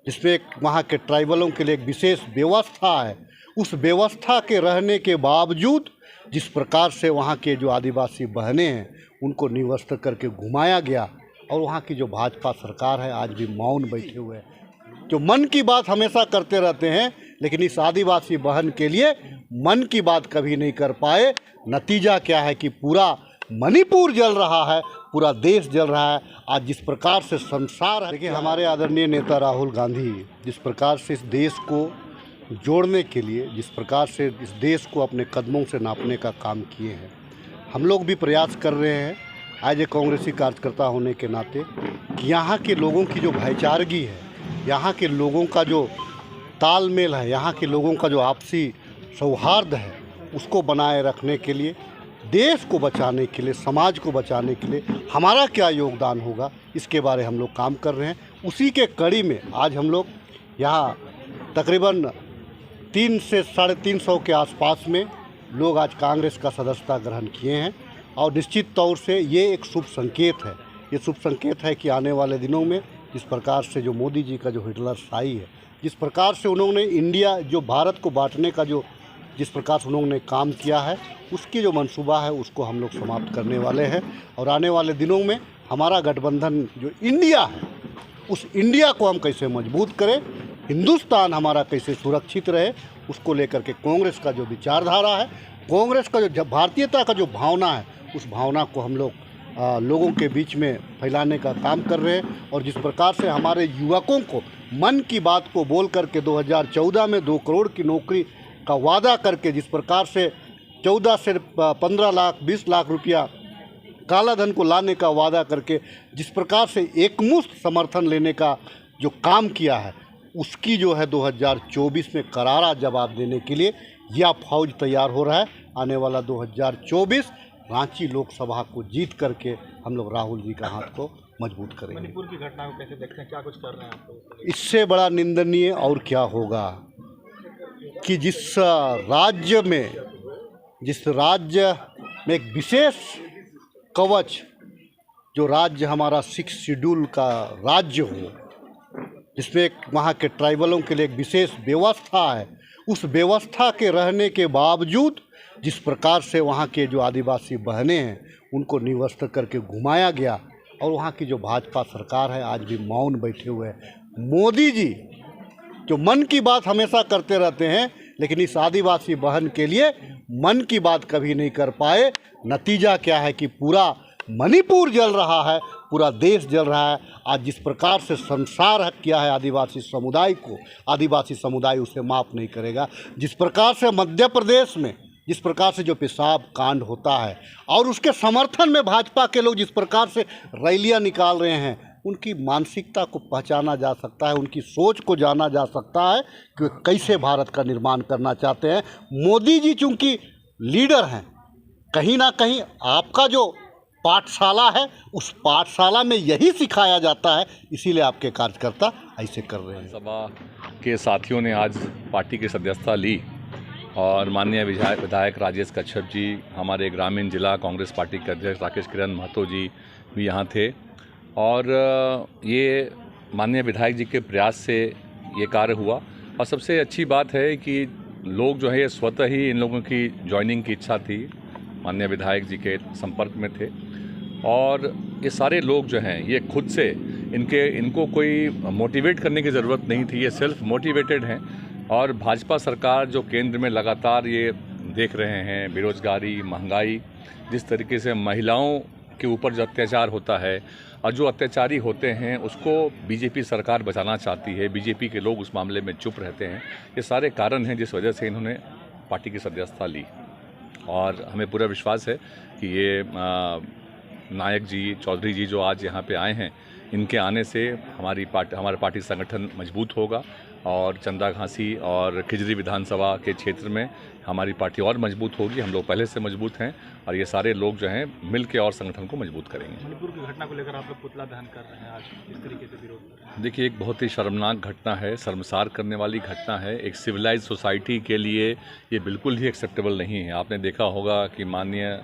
जिसमें एक वहाँ के ट्राइबलों के लिए एक विशेष व्यवस्था है। उस व्यवस्था के रहने के बावजूद जिस प्रकार से वहाँ के जो आदिवासी बहनें हैं उनको निवस्त्र करके घुमाया गया, और वहाँ की जो भाजपा सरकार है आज भी मौन बैठे हुए हैं। जो मन की बात हमेशा करते रहते हैं, लेकिन इस आदिवासी बहन के लिए मन की बात कभी नहीं कर पाए। नतीजा क्या है कि पूरा मणिपुर जल रहा है, पूरा देश जल रहा है। आज जिस प्रकार से संसार है, देखिए हमारे आदरणीय नेता राहुल गांधी जिस प्रकार से इस देश को जोड़ने के लिए, जिस प्रकार से इस देश को अपने कदमों से नापने का काम किए हैं, हम लोग भी प्रयास कर रहे हैं आज एक कांग्रेसी कार्यकर्ता होने के नाते कि यहाँ के लोगों की जो भाईचारगी है, यहाँ के लोगों का जो तालमेल है, यहाँ के लोगों का जो आपसी सौहार्द है, उसको बनाए रखने के लिए, देश को बचाने के लिए, समाज को बचाने के लिए हमारा क्या योगदान होगा, इसके बारे हम लोग काम कर रहे हैं। उसी के कड़ी में आज हम लोग यहाँ तकरीबन 300 से 350 के आसपास में लोग आज कांग्रेस का सदस्यता ग्रहण किए हैं, और निश्चित तौर से ये एक शुभ संकेत है। ये शुभ संकेत है कि आने वाले दिनों में जिस प्रकार से जो मोदी जी का जो हिटलरशाही है, जिस प्रकार से उन्होंने इंडिया जो भारत को बांटने का जो जिस प्रकार से उन्होंने काम किया है, उसकी जो मंसूबा है उसको हम लोग समाप्त करने वाले हैं। और आने वाले दिनों में हमारा गठबंधन जो इंडिया है, उस इंडिया को हम कैसे मजबूत करें, हिंदुस्तान हमारा कैसे सुरक्षित रहे, उसको लेकर के कांग्रेस का जो विचारधारा है, कांग्रेस का जो भारतीयता का जो भावना है, उस भावना को हम लोग लोगों के बीच में फैलाने का काम कर रहे हैं। और जिस प्रकार से हमारे युवकों को मन की बात को बोल करके 2014 में 2 करोड़ की नौकरी का वादा करके, जिस प्रकार से 14 से 15 लाख 20 लाख रुपया काला धन को लाने का वादा करके जिस प्रकार से एकमुश्त समर्थन लेने का जो काम किया है, उसकी जो है 2024 में करारा जवाब देने के लिए यह फौज तैयार हो रहा है। आने वाला 2024 रांची लोकसभा को जीत करके हम लोग राहुल जी का हाथ को मजबूत करेंगे। मणिपुर की घटना को कैसे देखते हैं, क्या कुछ कर रहे हैं आप लोग? इससे बड़ा निंदनीय और क्या होगा कि जिस राज्य में एक विशेष कवच, जो राज्य हमारा 6 शेड्यूल का राज्य हो, जिसमें एक वहाँ के ट्राइबलों के लिए एक विशेष व्यवस्था है, उस व्यवस्था के रहने के बावजूद जिस प्रकार से वहाँ के जो आदिवासी बहनें हैं उनको निवस्त्र करके घुमाया गया, और वहाँ की जो भाजपा सरकार है आज भी मौन बैठे हुए हैं। मोदी जी जो मन की बात हमेशा करते रहते हैं, लेकिन इस आदिवासी बहन के लिए मन की बात कभी नहीं कर पाए। नतीजा क्या है कि पूरा मणिपुर जल रहा है, पूरा देश जल रहा है। आज जिस प्रकार से संसार हक किया है आदिवासी समुदाय को, आदिवासी समुदाय उसे माफ़ नहीं करेगा। जिस प्रकार से मध्य प्रदेश में जिस प्रकार से जो पेशाब कांड होता है, और उसके समर्थन में भाजपा के लोग जिस प्रकार से रैलियां निकाल रहे हैं, उनकी मानसिकता को पहचाना जा सकता है, उनकी सोच को जाना जा सकता है कि वे कैसे भारत का निर्माण करना चाहते हैं। मोदी जी चूँकि लीडर हैं, कहीं ना कहीं आपका जो पाठशाला है, उस पाठशाला में यही सिखाया जाता है, इसीलिए आपके कार्यकर्ता ऐसे कर रहे हैं। सभा के साथियों ने आज पार्टी की सदस्यता ली, और माननीय विधायक राजेश कच्छप जी, हमारे ग्रामीण जिला कांग्रेस पार्टी के अध्यक्ष राकेश किरण महतो जी भी यहाँ थे। और ये माननीय विधायक जी के प्रयास से ये कार्य हुआ। और सबसे अच्छी बात है कि लोग जो है ये स्वतः ही इन लोगों की ज्वाइनिंग की इच्छा थी, माननीय विधायक जी के संपर्क में थे, और ये सारे लोग जो हैं ये खुद से इनको कोई मोटिवेट करने की ज़रूरत नहीं थी, ये सेल्फ मोटिवेटेड हैं। और भाजपा सरकार जो केंद्र में लगातार ये देख रहे हैं, बेरोजगारी, महंगाई, जिस तरीके से महिलाओं के ऊपर जो अत्याचार होता है, और जो अत्याचारी होते हैं उसको बीजेपी सरकार बचाना चाहती है, बीजेपी के लोग उस मामले में चुप रहते हैं। ये सारे कारण हैं जिस वजह से इन्होंने पार्टी की सदस्यता ली। और हमें पूरा विश्वास है कि ये नायक जी, चौधरी जी जो आज यहाँ पे आए हैं, इनके आने से हमारा पार्टी संगठन मजबूत होगा, और चंदा घासी और खिजरी विधानसभा के क्षेत्र में हमारी पार्टी और मजबूत होगी। हम लोग पहले से मजबूत हैं, और ये सारे लोग जो हैं मिल के और संगठन को मजबूत करेंगे। मणिपुर की घटना को लेकर आप लोग पुतला दहन कर रहे हैं, आज इस तरीके से विरोध कर रहे हैं। देखिए, एक बहुत ही शर्मनाक घटना है, शर्मसार करने वाली घटना है। एक सिविलाइज सोसाइटी के लिए ये बिल्कुल ही एक्सेप्टेबल नहीं है। आपने देखा होगा कि माननीय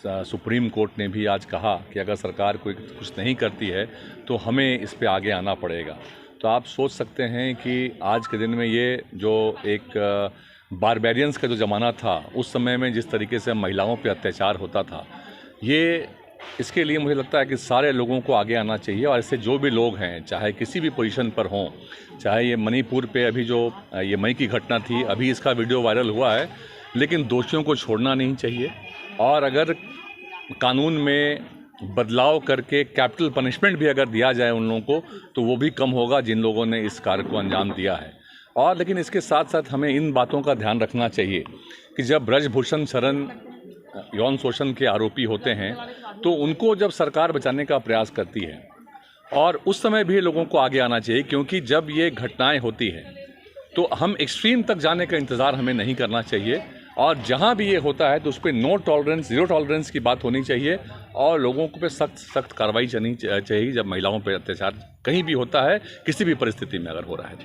सुप्रीम कोर्ट ने भी आज कहा कि अगर सरकार कोई कुछ नहीं करती है तो हमें इस पे आगे आना पड़ेगा। तो आप सोच सकते हैं कि आज के दिन में ये जो एक बारबेरियंस का जो ज़माना था, उस समय में जिस तरीके से महिलाओं पे अत्याचार होता था, ये इसके लिए मुझे लगता है कि सारे लोगों को आगे आना चाहिए। और ऐसे जो भी लोग हैं, चाहे किसी भी पोजीशन पर हों, चाहे ये मणिपुर पे अभी जो ये मई की घटना थी, अभी इसका वीडियो वायरल हुआ है, लेकिन दोषियों को छोड़ना नहीं चाहिए। और अगर कानून में बदलाव करके कैपिटल पनिशमेंट भी अगर दिया जाए उन लोगों को, तो वो भी कम होगा जिन लोगों ने इस कार्य को अंजाम दिया है। और लेकिन इसके साथ साथ हमें इन बातों का ध्यान रखना चाहिए कि जब ब्रजभूषण शरण यौन शोषण के आरोपी होते हैं, तो उनको जब सरकार बचाने का प्रयास करती है, और उस समय भी लोगों को आगे आना चाहिए, क्योंकि जब ये घटनाएं होती हैं तो हम एक्सट्रीम तक जाने का इंतज़ार हमें नहीं करना चाहिए। और जहां भी ये होता है तो उस पर नो टॉलरेंस, जीरो टॉलरेंस की बात होनी चाहिए, और लोगों को पे सख्त कार्रवाई करनी चाहिए जब महिलाओं पर अत्याचार कहीं भी होता है, किसी भी परिस्थिति में अगर हो रहा है।